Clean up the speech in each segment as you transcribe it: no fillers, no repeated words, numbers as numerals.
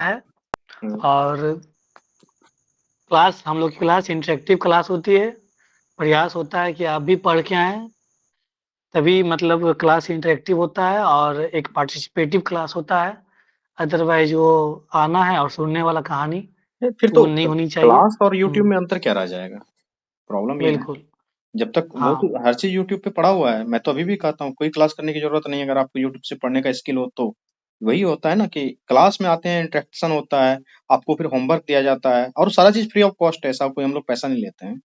है। हम्म। और क्लास हम लोग की क्लास इंटरेक्टिव क्लास होती है। प्रयास होता है कि आप भी पढ़ के आएँ, तभी मतलब क्लास इंटरेक्टिव होता है और एक पार्टिसिपेटिव क्लास होता है। अदरवाइज़ वो आना है और सुनने वाला कहानी, फिर तो वो नहीं होनी चाहिए। क्लास और यूट्यूब हुँ, में अंतर क्या रह जाएगा? प्रॉब्लम ये है, बिल्कुल। जब तक वो हाँ, तो हर चीज यूट्यूब पे पड़ा हुआ है। मैं तो अभी भी कहता हूँ कोई क्लास करने की जरूरत नहीं है। अगर आपको यूट्यूब से पढ़ने का स्किल हो तो वही होता है ना कि क्लास में आते हैं, इंटरेक्शन होता है, आपको फिर होमवर्क दिया जाता है और सारा चीज फ्री ऑफ कॉस्ट है। ऐसा कोई हम लोग पैसा नहीं लेते हैं।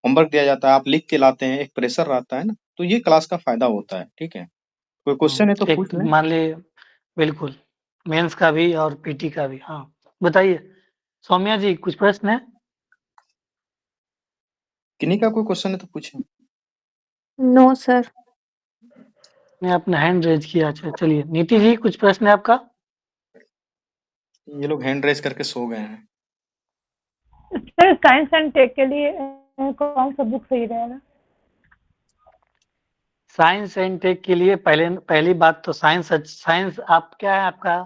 होमवर्क दिया जाता है, आप लिख के लाते हैं, एक प्रेशर रहता है ना, तो ये क्लास का फायदा होता है। ठीक है, कोई क्वेश्चन है तो एक पूछ लें। मान लीजिए बिल्कुल, मेंस का भी और पीटी का भी। हाँ, बताइए सौम्या जी कुछ प्रश्न है? किन्हीं का कोई क्वेश्चन है तो पूछें। No sir. ने अपना हैंड रेज़ किया। अच्छा चलिए, नीति जी कुछ प्रश्न है आपका? ये लोग हैंड रेस करके सो गए हैं। सर साइंस एंड टेक के लिए कौन सा बुक सही रहेगा? साइंस एंड टेक के लिए पहली बात तो साइंस आप क्या है आपका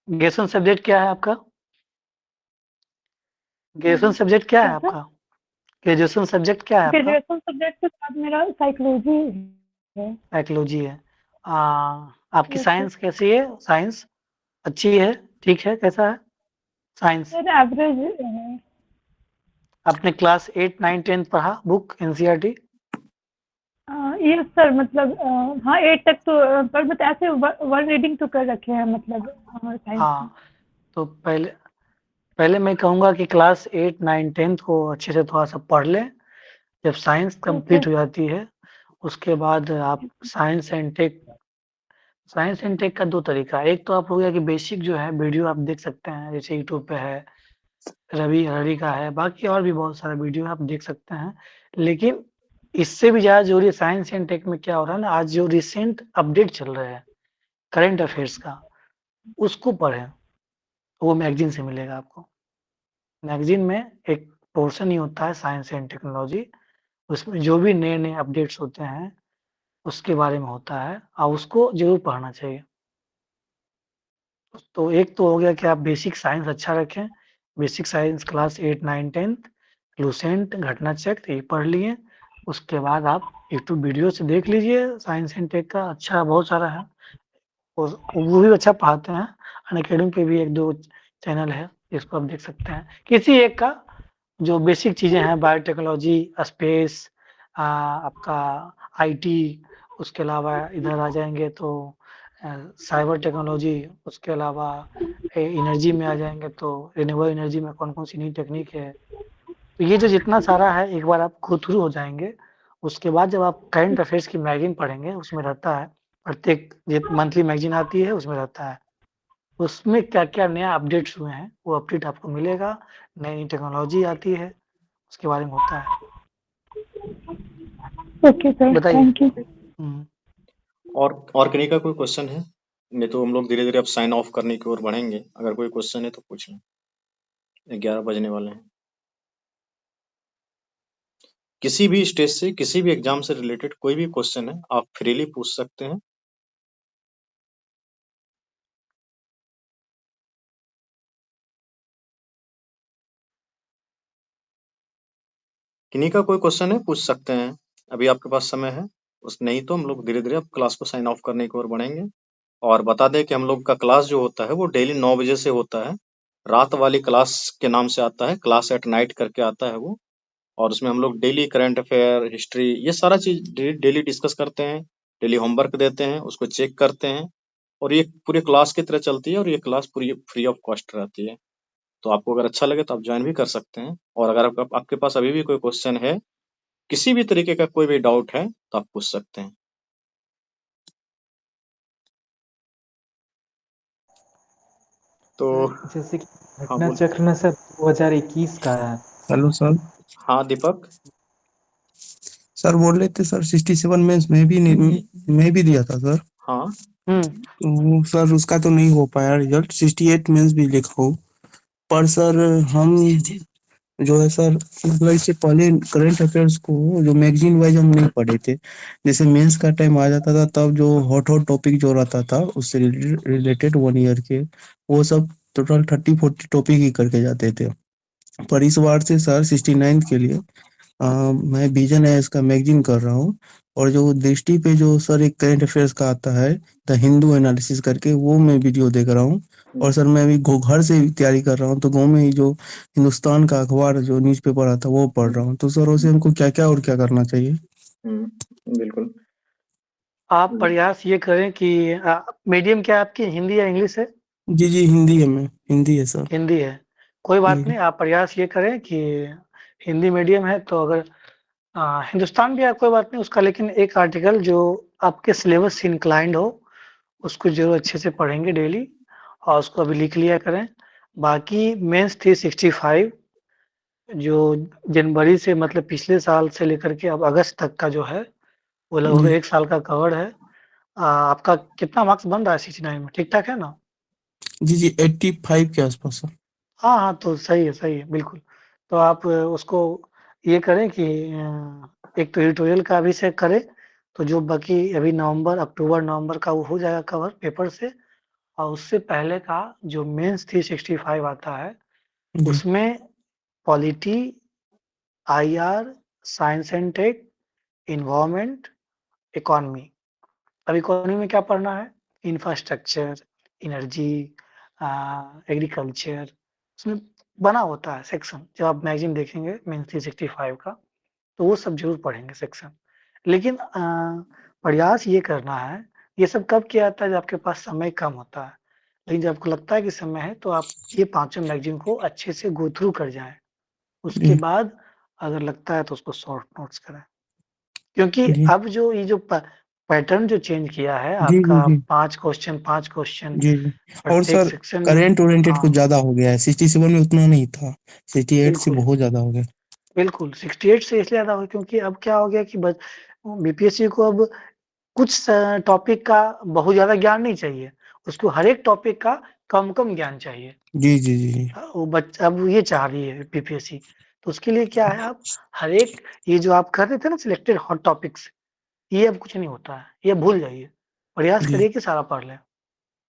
ग्रेजुएशन सब्जेक्ट क्या है आपका? ग्रेजुएशन सब्जेक्ट क्या है क्या सर? आपका? ग्रेजुएशन सब्जेक्ट क्या है आपका? ग्रेजुएशन सब्जेक्ट के साथ मेरा साइकोलॉजी है। साइकोलॉजी है। आपकी यस सर। साइंस कैसी है? साइंस अच्छी है, ठीक है, कैसा है साइंस? सर एवरेज है। आपने क्लास 8, 9, 10 पढ़ा बुक एनसीईआरटी? यस सर, मतलब हाँ 8 तक तो पर बट ऐसे वन रीडिंग तो कर रखे हैं, मतलब साइंस में। हाँ, तो पहले पहले मैं कहूँगा कि क्लास 8, 9, 10 को अच्छे से थोड़ा-सा पढ़ लें। जब साइंस ओके। कंप्लीट हो जाती है, उसके बाद आप साइंस एंड टेक का 2 तरीका है। एक तो आप हो गया कि बेसिक जो है वीडियो आप देख सकते हैं, जैसे यूट्यूब पे है, रवि हरी का है, बाकी और भी बहुत सारा वीडियो आप देख सकते हैं। लेकिन इससे भी ज़्यादा ज़रूरी है साइंस एंड टेक में क्या हो रहा है ना, आज जो रिसेंट अपडेट चल रहे हैं करंट अफेयर्स का, उसको पढ़ें। वो मैगज़ीन से मिलेगा आपको। मैगज़ीन में एक पोर्शन ही होता है साइंस एंड टेक्नोलॉजी, उसमें जो भी नए-नए अपडेट्स होते हैं, उसके बारे में होता है और उसको ज़रूर पढ़ना चाहिए। तो एक तो हो गया कि आप बेसिक साइंस अच्छा रखें, बेसिक साइंस क्लास 8, 9, 10 लूसेंट, घटना चक्र ये पढ़ लिए। उसके बाद आप यूट्यूब वीडियो से देख लीजिए साइंस एंड टेक का अच्छा बहुत सारा है और वो भी अच्छा पढ़ाते हैं। अनअकैडमी पे भी 1-2 चैनल है जिसको आप देख सकते हैं। किसी एक का जो बेसिक चीज़ें हैं बायोटेक्नोलॉजी, स्पेस आपका आईटी, उसके अलावा इधर आ जाएँगे तो अ, साइबर टेक्नोलॉजी, उसके अलावा एनर्जी में आ जाएँगे तो रिन्यूएबल एनर्जी में कौन-कौन सी नई टेक्नीक है। तो ये जो जितना सारा है एक बार आप गो थ्रू हो जाएँगे, उसके बाद जब आप करंट अफेयर्स की मैगज़ीन पढ़ेंगे उसमें रहता है, प्रत्येक ये मंथली मैगज़ीन आती है उसमें रहता है। उसमें क्या-क्या नया अपडेट्स हुए हैं, वो अपडेट आपको मिलेगा, नई-नई टेक्नोलॉजी आती है, उसके बारे में होता है। ओके सर, बताइए। Thank you. हुँ। और किन्हीं का कोई क्वेश्चन है? नहीं तो हम लोग धीरे धीरे अब साइन ऑफ करने की ओर बढ़ेंगे। अगर कोई क्वेश्चन है तो पूछ लें। 11 बजने वाले हैं। किसी भी स्टेज से, किसी भी एग्जाम से रिलेटेड कोई भी क्वेश्चन है, आप फ्रीली पूछ सकते हैं। किन्हीं का कोई क्वेश्चन है पूछ सकते हैं, अभी आपके पास समय है। उस नहीं तो हम लोग धीरे धीरे अब क्लास को साइन ऑफ करने की ओर बढ़ेंगे। और बता दें कि हम लोग का क्लास जो होता है वो डेली 9 बजे से होता है। रात वाली क्लास के नाम से आता है, क्लास एट नाइट करके आता है वो। और उसमें हम लोग डेली करंट अफेयर, हिस्ट्री, ये सारा चीज डेली डिस्कस करते हैं। डेली होमवर्क देते हैं, उसको चेक करते हैं। और ये पूरे क्लास की तरह चलती है और ये क्लास पूरी फ्री ऑफ कॉस्ट रहती है। तो आपको अगर अच्छा लगे तो आप ज्वाइन भी कर सकते हैं। और अगर आपके पास अभी भी कोई क्वेश्चन है, किसी भी तरीके का कोई भी डाउट है, तो आप पूछ सकते हैं। तो सर जैसे कि हाँ घटना बोल। चक्र में सर 2021 का है। Hello sir. हाँ दीपक। सर बोल रहे थे सर 67 में मैं भी दिया था सर। हाँ। हुँ। तो सर उसका तो नहीं हो पाया रिजल्ट। 68 मेंस भी लिखा हो, पर सर हम जो है सर मतलब इससे पहले करंट अफेयर्स को जो मैगजीन वाइज हम नहीं पढ़े थे। जैसे मेंस का टाइम आ जाता था तब जो हॉट हॉट टॉपिक जो रहता था उससे रिलेटेड 1 ईयर के वो सब टोटल 30-40 टॉपिक ही करके जाते थे। पर इस बार से सर 69 के लिए मैं विजन है इसका मैगजीन कर रहा हूँ, और जो दृष्टि पे जो सर एक करंट अफेयर्स का आता है द हिंदू एनालिसिस करके, वो मैं वीडियो देख रहा हूँ। और सर मैं अभी घर से तैयारी कर रहा हूँ, तो गाँव में ही जो हिंदुस्तान का अखबार जो न्यूज़पेपर आता है वो पढ़ रहा हूँ। तो सर उसे हमको क्या क्या और क्या करना चाहिए? बिल्कुल। आप प्रयास ये करें कि मीडियम क्या आपकी, हिंदी या इंग्लिश है? जी जी हिंदी है, मैं हिंदी है सर। हिंदी है, कोई बात जी नहीं। आप प्रयास ये करें कि हिंदी मीडियम है तो अगर हिंदुस्तान भी है कोई बात नहीं उसका, लेकिन एक आर्टिकल जो आपके सिलेबस से इंक्लाइंड हो उसको जरूर अच्छे से पढ़ेंगे डेली, और उसको अभी लिख लिया करें। बाकी मेंस 365 जो जनवरी से मतलब पिछले साल से लेकर के अब अगस्त तक का जो है वो लगभग जी 1 साल का कवर है। आपका कितना मार्क्स बन रहा है 69 में, ठीक-ठाक है ना? जी जी 85 के आसपास सर। हाँ, हाँ, तो सही है, बिल्कुल। तो आप उसको ये करें कि एक तो एडिटोरियल का अभी से करें, तो जो बाकी अभी नवंबर, अक्टूबर, नवंबर का वो हो जाएगा कवर पेपर से, और उससे पहले का जो मेंस 365 आता है, जी उसमें polity, IR, science and tech, environment, economy. अब इकोनॉमी में क्या पढ़ना है? इंफ्रास्ट्रक्चर, एनर्जी, एग्रीकल्चर, उसमें बना होता है सेक्शन। जब आप मैगज़ीन देखेंगे मेंस 365 का, तो वो सब ज़रूर पढ़ेंगे सेक्शन। लेकिन प्रयास ये करना है, ये सब कब किया जाता है जब आपके पास समय कम होता है। लेकिन जब आपको लगता है कि समय है, तो आप ये पाँचों मैगज़ीन को अच्छे से गो थ्रू कर जाएँ। उसके जी बाद अगर लगता है तो उसको शॉर्ट नोट्स करें। क्योंकि जी अब जो ये जो पैटर्न जो चेंज किया है जी जी आपका, जी 5 क्वेश्चन जी जी। और प्रत्येक सर सेक्शन में। करंट ओरिएंटेड कुछ हाँ, ज्यादा हो गया है, 67 में उतना नहीं था, 68 से बिल्कुल, बहुत ज्यादा हो गया। बिल्कुल 68 से इसलिए ज़्यादा हुआ क्योंकि अब क्या हो गया कि बीपीएससी को अब कुछ टॉपिक का बहुत ज़्यादा ज्ञान नहीं चाहिए, उसको हर एक टॉपिक का कम-कम ज्ञान चाहिए। जी जी जी जी वो अब ये चाह रही है बीपीएससी। तो उसके लिए क्या है, आप हर एक, ये जो आप कर रहे थे ना सिलेक्टेड हॉट टॉपिक्स, ये अब कुछ नहीं होता है, ये भूल जाइए। प्रयास जी करिए कि सारा पढ़ लें।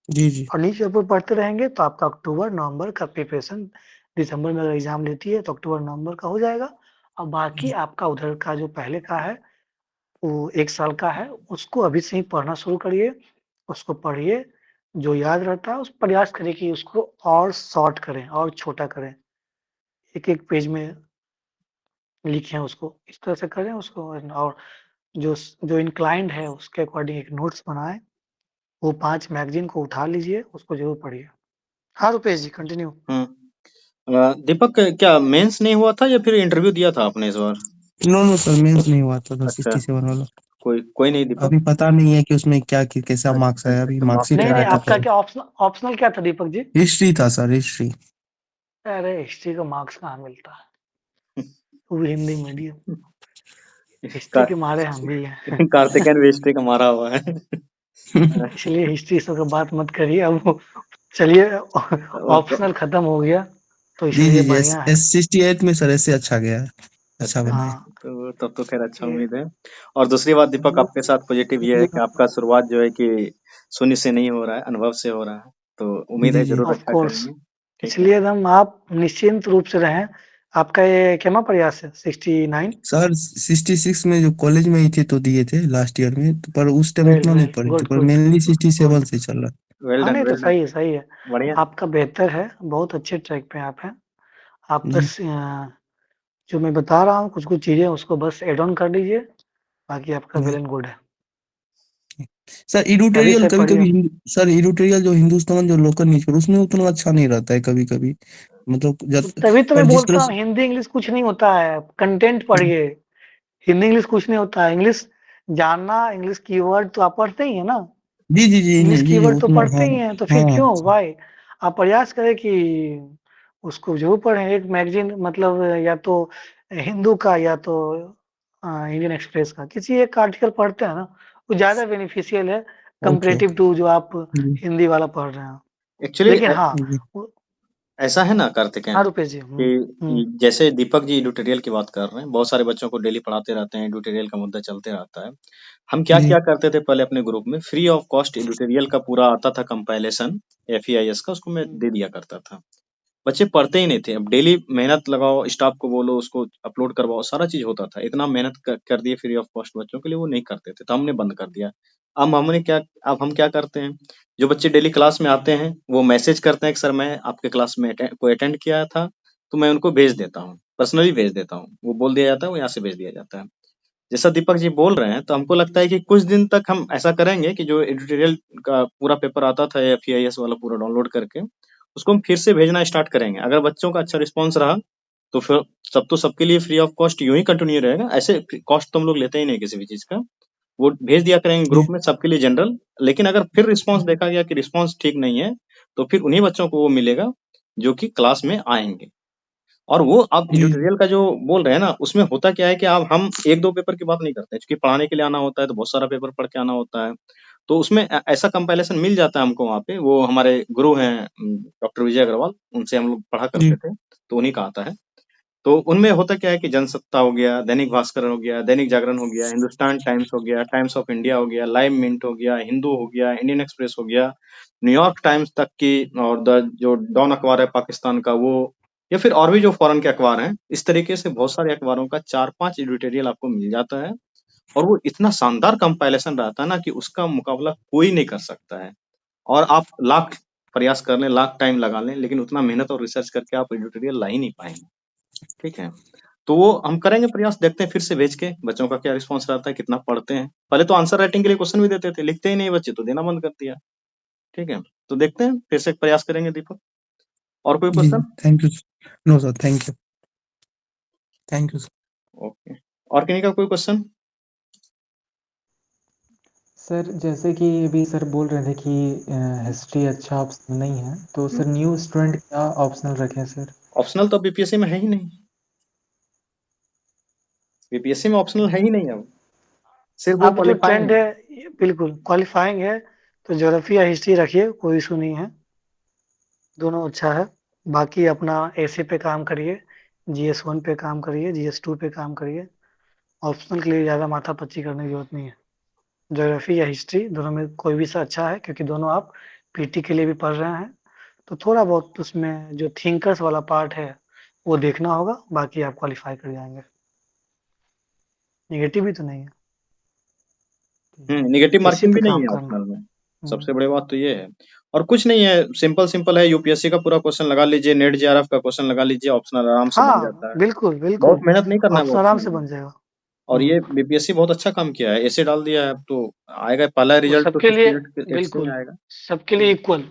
जी जी और न्यूज़पेपर पढ़ते रहेंगे तो आपका अक्टूबर, नवंबर का प्रिपरेशन, दिसंबर में अगर एग्ज़ाम लेती है तो अक्टूबर, नवंबर का हो जाएगा। और बाकी आपका उधर का जो पहले का है, वो 1 साल का है, उसको अभी से ही पढ़ना शुरू करिए, उसको पढ़िए, जो याद रहता है उस प्रयास करिए कि उसको और शॉर्ट करें और छोटा करें। एक-एक पेज में लिखें उसको, इस तरह से करें उसको। और जो इंक्लाइंड है उसके अकॉर्डिंग एक नोट्स बनाएँ, वो 5 मैगज़ीन को उठा लीजिए, उसको ज़रूर पढ़िए। हाँ, रुपेश जी कंटिन्यू। दीपक क्या मेंस नहीं हुआ था या फिर इंटरव्यू दिया था आपने इस बार? नो नो सर मेंस नहीं हुआ था अच्छा 67 वाला। कोई नहीं दीपक। अभी पता नहीं है कि उसमें क्या कैसा मार्क्स आया, अभी अच्छा मार्कशीट नहीं, आया नहीं, था आपका कल। क्या ऑप्शनल क्या था दीपक जी? हिस्ट्री था सर, हिस्ट्री। अरे हिस्ट्री का मार्क्स कहाँ मिलता है? वो भी हिंदी मीडियम। हिस्ट्री के मारे हम भी हैं। कार्तिकेयन भी हिस्ट्री का मारा हुआ है। इसलिए हिस्ट्री सब का बात मत करिए। अब वो चलिए, ऑप्शनल खत्म हो गया, तो जी इसलिए जी जी बढ़िया है। 68 में सर ऐसे अच्छा गया है, अच्छा बना है। हाँ, तो तब तो खैर अच्छा ये उम्मीद है। और दूसरी बात दीपक आपके साथ पॉजिटिव ये है कि आपका शुरुआत जो है कि शून्य से नहीं हो रहा है, अनुभव से हो रहा है। तो उम्मीद जी है जी जरूर ऑफ अच्छा कोर्स, करेंगे। ठीक है। इसलिए एकदम आप निश्चिंत रूप से रहें। आपका ये कितना प्रयास है? 69? सर 66 में जो कॉलेज में ही थे तो दिए थे लास्ट ईयर में, तो पर उस टाइम वेल, उतना नहीं वेल, पढ़े थे, गुड, पर गुड, मेनली गुड। 67 से चल रहा वेल हाँ, डन नहीं तो वेल डन। सही है। बढ़िया। आपका बेहतर है, बहुत अच्छे ट्रैक पे आप हैं। आप है जी। बस जो मैं बता रहा हूँ कुछ-कुछ चीज़ें उसको बस ऐड ऑन कर लीजिए, बाकी आपका वेल जी एंड गुड है। सर अभी एडिटोरियल से कभी पढ़िए। कभी सर एडिटोरियल जो हिंदुस्तान जो लोकल न्यूज़पेपर उसमें उतना अच्छा नहीं रहता है कभी कभी, मतलब तभी तो पर मैं जिस तरह बोलता हूँ से हिंदी इंग्लिश कुछ नहीं होता है, कंटेंट पढ़िए। हिंदी इंग्लिश कुछ नहीं होता है, इंग्लिश जानना, इंग्लिश कीवर्ड तो आप पढ़ते ही हैं ना? जी जी जी इंग्लिश नहीं जी कीवर्ड तो उतना पढ़ते हाँ ही हैं, तो फिर हाँ क्यों? व्हाई? आप प्रयास करें कि उसको ज़रूर पढ़ें। एक मैगज़ीन मतलब या तो हिंदू का या तो इंडियन एक्सप्रेस का, किसी एक आर्टिकल पढ़ते हैं ना, वो ज़्यादा बेनिफिशियल है ओके कंपैरेटिव ओके टू जो आप जी हिंदी वाला पढ़ रहे हैं। एक्चुअली लेकिन हाँ, जी वो ऐसा है ना कार्तिकेय हाँ रुपेश जी। कि जैसे दीपक जी एडिटोरियल की बात कर रहे हैं, बहुत सारे बच्चों को डेली पढ़ाते रहते हैं, एडिटोरियल का मुद्दा चलते रहता है। हम क्या जी क्या करते थे पहले अपने ग्रुप में, फ्री ऑफ कॉस्ट एडिटोरियल का पूरा आता था कंपाइलेशन FEIS का, उसको मैं दे दिया करता था। बच्चे पढ़ते ही नहीं थे। अब डेली मेहनत लगाओ, स्टाफ को बोलो, उसको अपलोड करवाओ, सारा चीज होता था। इतना मेहनत कर दिए फ्री ऑफ कॉस्ट बच्चों के लिए, वो नहीं करते थे, तो हमने बंद कर दिया। अब हम क्या करते हैं, जो बच्चे डेली क्लास में आते हैं वो मैसेज करते हैं कि सर मैं आपके क्लास में कोई अटेंड किया था, तो मैं उनको भेज देता हूँ, पर्सनली भेज देता हूँ, वो बोल दिया जाता है, वो यहाँ से भेज दिया जाता है। जैसा दीपक जी बोल रहे हैं, तो हमको लगता है कि कुछ दिन तक हम ऐसा करेंगे कि जो एडिटोरियल का पूरा पेपर आता था FEIS वाला पूरा डाउनलोड करके, उसको हम फिर से भेजना स्टार्ट करेंगे। अगर बच्चों का अच्छा रिस्पॉन्स रहा तो फिर सबके लिए फ्री ऑफ कॉस्ट यूं ही कंटिन्यू रहेगा। ऐसे कॉस्ट तो हम लोग लेते ही नहीं किसी भी चीज का, वो भेज दिया करेंगे ग्रुप जी में सबके लिए जनरल। लेकिन अगर फिर रिस्पॉन्स देखा गया कि रिस्पॉन्स ठीक नहीं है, तो फिर उन्हीं बच्चों को वो मिलेगा जो कि क्लास में आएंगे। और वो आप जी एडिटोरियल का जो बोल रहे हैं ना, उसमें होता क्या है कि अब हम 1-2 पेपर की बात नहीं करते हैं, क्योंकि पढ़ाने के लिए आना होता है तो बहुत सारा पेपर पढ़ के आना होता है। तो उसमें ऐसा कंपाइलेशन मिल जाता है हमको वहाँ पे, वो हमारे गुरु हैं डॉक्टर विजय अग्रवाल, उनसे हम लोग पढ़ा जी करते थे, तो उन्हीं का आता है। तो उनमें होता क्या है कि जनसत्ता हो गया, दैनिक भास्कर हो गया, दैनिक जागरण हो गया, हिंदुस्तान टाइम्स हो गया, टाइम्स ऑफ इंडिया हो गया, लाइव मिंट हो गया, हिंदू हो गया, इंडियन एक्सप्रेस हो गया, न्यूयॉर्क टाइम्स तक की, और द जो डॉन अखबार है पाकिस्तान का वो, या फिर और भी जो फॉरेन के अखबार हैं, इस तरीके से बहुत सारे अखबारों का 4-5 एडिटोरियल आपको मिल जाता है। और वो इतना शानदार कंपाइलेशन रहता है ना कि उसका मुकाबला कोई नहीं कर सकता है। और आप लाख प्रयास कर लें, लाख टाइम लगा लें, लेकिन उतना मेहनत और रिसर्च करके आप एडिटोरियल ला ही नहीं पाएंगे। ठीक है, तो वो हम करेंगे प्रयास, देखते हैं फिर से भेज के बच्चों का क्या रिस्पॉन्स रहता है, कितना पढ़ते हैं। पहले तो आंसर राइटिंग के लिए क्वेश्चन भी देते थे, लिखते ही नहीं बच्चे, तो देना बंद कर दिया। ठीक है, तो देखते हैं, फिर से प्रयास करेंगे दीपक। और कोई जी question? Thank you no sir, thank you sir. Okay, और किन्हीं का कोई क्वेश्चन? सर जैसे कि अभी सर बोल रहे थे कि हिस्ट्री अच्छा ऑप्शनल नहीं है, तो सर न्यू स्टूडेंट क्या ऑप्शनल रखें सर? ऑप्शनल तो बीपीएससी में है ही नहीं, बीपीएससी में ऑप्शनल है ही नहीं। अब सिर्फ वो अब जो क्वालिफाइंग ट्रेंड है। है ये बिल्कुल क्वालिफाइंग है, तो ज्योग्राफी या हिस्ट्री रखिए, कोई इशू नहीं है, दोनों अच्छा है। बाकी अपना ऐसे पे काम करिए, GS1 पे काम करिए, GS2 पे काम करिए। ऑप्शनल के लिए ज़्यादा माथापच्ची करने की जरूरत नहीं है। ज्योग्राफी या हिस्ट्री दोनों में कोई भी सा अच्छा है, क्योंकि दोनों आप पीटी के लिए भी पढ़ रहे हैं, तो थोड़ा बहुत उसमें जो थिंकर्स वाला पार्ट है वो देखना होगा, बाकी आप क्वालिफाई कर जाएंगे। नेगेटिव भी तो नहीं है, नेगेटिव इसी मार्किंग पे भी नहीं काम है करना। ऑप्शनल में। सबसे बड़ी बात तो ये है। और कुछ नहीं है, सिंपल सिंपल है, यूपीएससी का पूरा क्वेश्चन लगा लीजिए, नेट जेआरएफ का क्वेश्चन लगा लीजिए, ऑप्शनल आराम से बन हाँ जाता है। बिल्कुल बहुत बिल्कुल, मेहनत नहीं करना है ऑप्शन आराम ऑप्शनल से में। बन जाएगा। और ये बीपीएससी बहुत अच्छा काम किया है, ऐसे डाल दिया है, अब तो आएगा पहला वो रिजल्ट तो सबके लिए 68 से ही बिल्कुल, आएगा। सबके लिए इक्वल।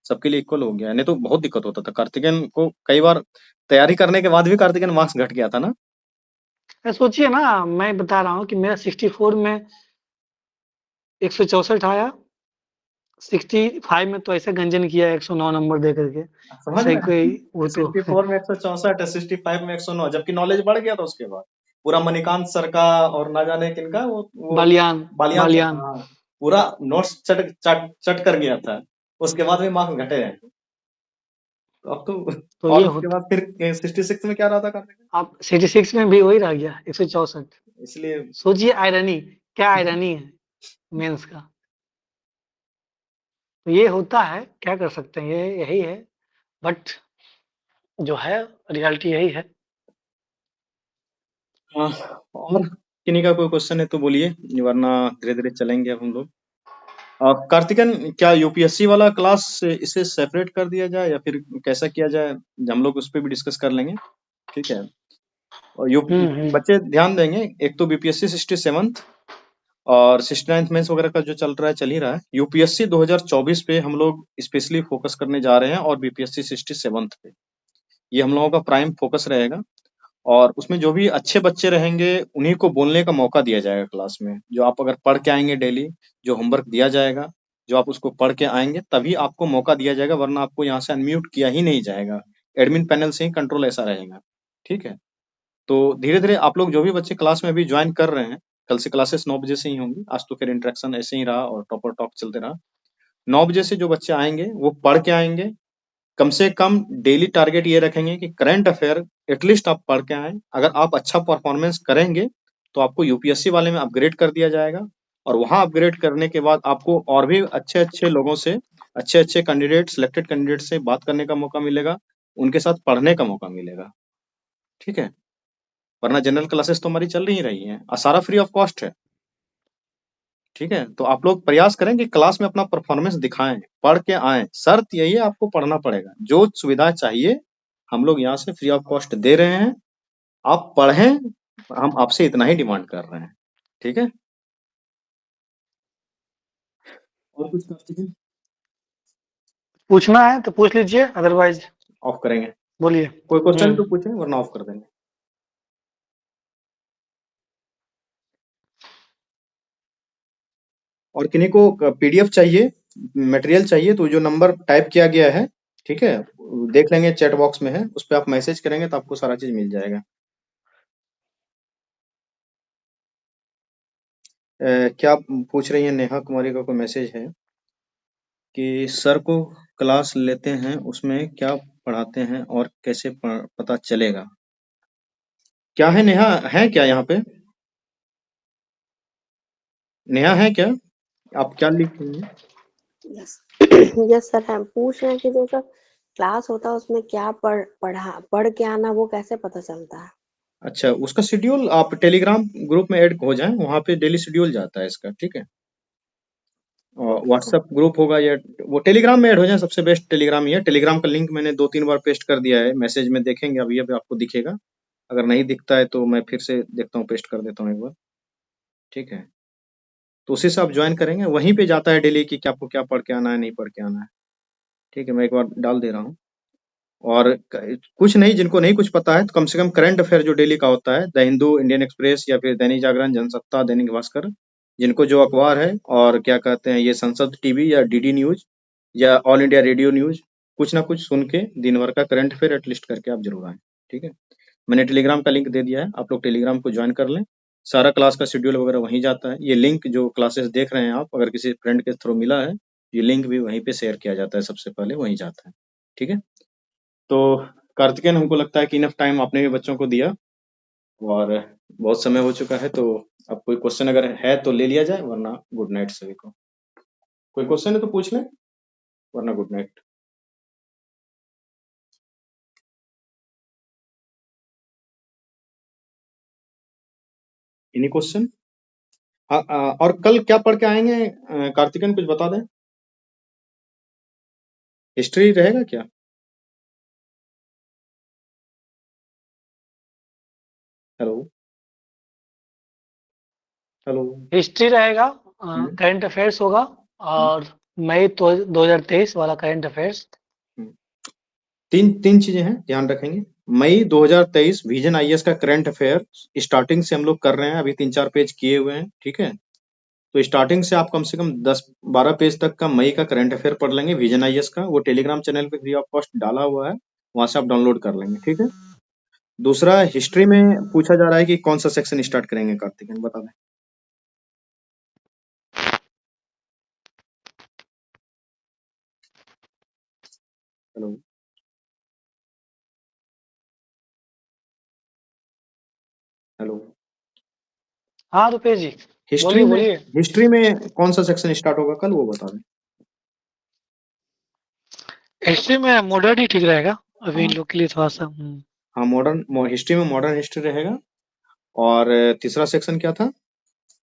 सबके लिए इक्वल हो गया है, नहीं तो बहुत दिक्कत होता था। कार्तिकेयन को कई बार तैयारी करने के बाद भी कार्तिकेयन मार्क्स घट गया था ना। सोचिए ना, मैं बता रहा हूँ कि मेरा 64 में 164 आया, 65 में तो ऐसे गंजन किया 109 नंबर दे करके। समझ सही रहे कोई हैं, वो तो 64 में 164 है, 65 में 109, जबकि नॉलेज बढ़ गया था उसके बाद। पूरा मणिकांत सर का और ना जाने किनका वो बालियान बालियान सर बालियान। का, हाँ, पूरा नोट्स चट चट चट कर गया था। उसके बाद भी मार्क्स घटे हैं। तो अब तो, तो और ये उसके होता, बाद फिर 66 में क्या रहा था कार्तिक? आप 66 में भी वही रह गया 164। इसलिए सोचिए आयरनी, क्या आयरनी है मेंस का। तो ये होता है, क्या कर सकते हैं, ये यही है, बट जो है रियलिटी यही है। हाँ, और किन्हीं का कोई क्वेश्चन है तो बोलिए, वरना धीरे धीरे चलेंगे अब हम लोग। कार्तिकन, क्या यूपीएससी वाला क्लास इसे सेपरेट कर दिया जाए या फिर कैसा किया जाए? हम लोग उस पर भी डिस्कस कर लेंगे। ठीक है, और हम्म। बच्चे ध्यान देंगे, एक तो बीपीएससी 67th और 69th मेंस वगैरह का जो चल रहा है, चल ही रहा है। यूपीएससी 2024 पे हम लोग स्पेशली फोकस करने जा रहे हैं, और बीपीएससी 67th पे ये हम लोगों का प्राइम फोकस रहेगा। और उसमें जो भी अच्छे बच्चे रहेंगे उन्हीं को बोलने का मौका दिया जाएगा क्लास में। जो आप अगर पढ़ के आएंगे डेली, जो होमवर्क दिया जाएगा, जो आप उसको पढ़ के आएंगे तभी आपको मौका दिया जाएगा, वरना आपको यहाँ से अनम्यूट किया ही नहीं जाएगा। एडमिन पैनल से ही कंट्रोल ऐसा रहेगा। ठीक है, तो धीरे धीरे आप लोग जो भी बच्चे क्लास में अभी ज्वाइन कर रहे हैं, कल से क्लासेस 9 बजे से ही होंगी। आज तो फिर इंटरेक्शन ऐसे ही रहा और टॉपर टॉक चलते रहा। 9 बजे से जो बच्चे आएंगे वो पढ़ के आएंगे, कम से कम डेली टारगेट ये रखेंगे कि करंट अफेयर एटलीस्ट आप पढ़ के आए। अगर आप अच्छा परफॉर्मेंस करेंगे तो आपको यूपीएससी वाले में अपग्रेड कर दिया जाएगा, और वहां अपग्रेड करने के बाद आपको और भी अच्छे अच्छे लोगों से, अच्छे अच्छे कैंडिडेट, सिलेक्टेड कैंडिडेट से बात करने का मौका मिलेगा, उनके साथ पढ़ने का मौका मिलेगा। ठीक है, वरना जनरल क्लासेस तो हमारी चल ही रही हैं और सारा फ्री ऑफ कॉस्ट है। ठीक है, तो आप लोग प्रयास करें कि क्लास में अपना परफॉर्मेंस दिखाएं, पढ़ के आएं। शर्त यही है, आपको पढ़ना पड़ेगा। जो सुविधा चाहिए हम लोग यहाँ से फ्री ऑफ कॉस्ट दे रहे हैं, आप पढ़ें, हम आपसे इतना ही डिमांड कर रहे हैं। ठीक है, और कुछ कार्तिकेय? पूछना है तो पूछ लीजिए, अदरवाइज ऑफ करेंगे। बोलिए। कोई क्वेश्चन तो पूछें, वरना ऑफ कर देंगे। और किन्हीं को पीडीएफ चाहिए, मटेरियल चाहिए, तो जो नंबर टाइप किया गया है, ठीक है, देख लेंगे, चैट बॉक्स में है, उस पर आप मैसेज करेंगे तो आपको सारा चीज मिल जाएगा। क्या आप पूछ रही हैं, नेहा कुमारी का कोई मैसेज है कि सर को क्लास लेते हैं उसमें क्या पढ़ाते हैं और कैसे पता चलेगा? क्या है नेहा, है क्या यहाँ पे? नेहा है क्या? आप क्या लिख रही हैं? यस यस सर, हम पूछ रहे हैं कि जो सर क्लास होता है उसमें क्या पढ़ के आना, वो कैसे पता चलता है? अच्छा, उसका शेड्यूल आप टेलीग्राम ग्रुप में ऐड हो जाएं, वहां पे डेली शेड्यूल जाता है इसका। ठीक है, और ओके सर। व्हाट्सएप ग्रुप होगा या वो टेलीग्राम में ऐड हो जाए, सबसे बेस्ट टेलीग्राम ही है। टेलीग्राम का लिंक मैंने 2-3 बार पेस्ट कर दिया है, मैसेज में देखेंगे, अभी अभी आपको दिखेगा। अगर नहीं दिखता है तो मैं फिर से देखता हूँ, पेस्ट कर देता हूँ एक बार। ठीक है, तो उसी से आप ज्वाइन करेंगे, वहीं पे जाता है डेली कि क्या आपको क्या पढ़ के आना है, नहीं पढ़ के आना है। ठीक है, मैं एक बार डाल दे रहा हूँ। और कुछ नहीं, जिनको नहीं कुछ पता है तो कम से कम करंट अफेयर जो डेली का होता है, द हिंदू, इंडियन एक्सप्रेस या फिर दैनिक जागरण, जनसत्ता, दैनिक भास्कर, जिनको जो अखबार है, और क्या कहते हैं ये संसद टीवी या डीडी न्यूज या ऑल इंडिया रेडियो न्यूज, कुछ ना कुछ सुन के दिन भर का करंट अफेयर एटलीस्ट करके आप जरूर आए। ठीक है, मैंने टेलीग्राम का लिंक दे दिया है, आप लोग टेलीग्राम को ज्वाइन कर लें। सारा क्लास का शेड्यूल वगैरह वहीं जाता है। ये लिंक जो क्लासेस देख रहे हैं आप, अगर किसी फ्रेंड के थ्रू मिला है, ये लिंक भी वहीं पे शेयर किया जाता है, सबसे पहले वहीं जाता है। ठीक है, तो कार्तिकेयन, हमको लगता है कि इनफ टाइम आपने भी बच्चों को दिया और बहुत समय हो चुका है, तो अब कोई क्वेश्चन अगर है तो ले लिया जाए, वरना गुड नाइट सभी को। कोई क्वेश्चन है तो पूछ लें, वरना गुड नाइट। Any question? और कल क्या पढ़ के आएंगे कार्तिकेयन, कुछ बता दें। हिस्ट्री रहेगा क्या? Hello hello. हिस्ट्री रहेगा, हम्म, करंट अफेयर्स होगा, और मई 2023 वाला करंट अफेयर्स। हम्म। तीन तीन चीजें हैं, ध्यान रखेंगे। मई 2023 विजन आईएएस का करंट अफेयर स्टार्टिंग से हम लोग कर रहे हैं, अभी 3-4 पेज किए हुए हैं। ठीक है, तो स्टार्टिंग से आप कम से कम 10-12 पेज तक का मई का करंट अफेयर पढ़ लेंगे, विजन आईएएस का। वो टेलीग्राम चैनल पे फ्री ऑफ कॉस्ट डाला हुआ है, वहां से आप डाउनलोड कर लेंगे। ठीक है, दूसरा, हिस्ट्री में पूछा जा रहा है कि कौन सा सेक्शन स्टार्ट करेंगे, कार्तिकेयन बता दें। Hello hello. हाँ रुपेश जी, हिस्ट्री बोलिए में, बोलिए। हिस्ट्री में कौन सा सेक्शन स्टार्ट होगा कल, वो बता दें। हिस्ट्री में मॉडर्न ही ठीक रहेगा अभी इन हाँ लोग के लिए थोड़ा सा। हाँ, मॉडर्न हिस्ट्री में मॉडर्न हिस्ट्री रहेगा। और तीसरा सेक्शन क्या था?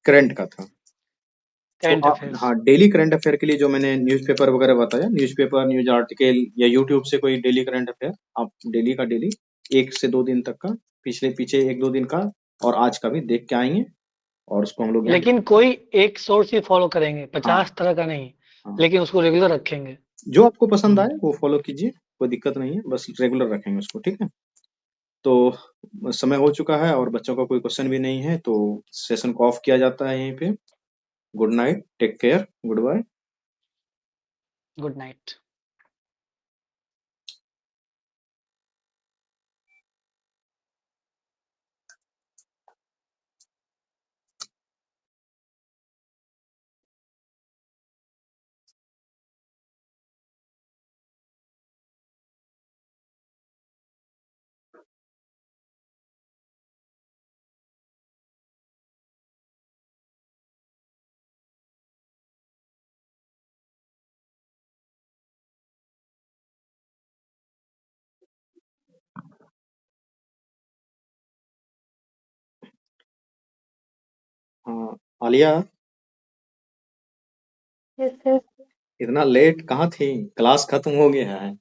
करंट का था। तो करंट आप, अफेयर्स। हाँ, डेली करंट अफेयर के लिए जो मैंने न्यूज़पेपर वगैरह बताया, न्यूज़पेपर, न्यूज आर्टिकल या यूट्यूब से कोई डेली करंट अफेयर, आप डेली का डेली 1 से 2 दिन तक का, पिछले पीछे 1-2 दिन का और आज का भी देख के आएंगे, और उसको हम लोग यहाँ लेकिन कोई एक सोर्स ही फॉलो करेंगे, हाँ 50 तरह का नहीं, हाँ, लेकिन उसको रेगुलर रखेंगे। जो आपको पसंद आए वो फॉलो कीजिए, कोई दिक्कत नहीं है, बस रेगुलर रखेंगे उसको। ठीक है, तो समय हो चुका है और बच्चों का कोई क्वेश्चन भी नहीं है, तो सेशन को ऑफ किया जाता है यहीं पे। Good night, take care, good bye. Good night. Alia, yes sir. इतना लेट कहाँ थी? क्लास खत्म हो गया है।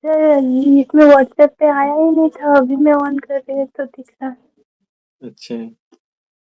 सर इसमें व्हाट्सएप पे आया ही नहीं था, अभी मैं ऑन कर रही हूँ तो दिख रहा। अच्छा,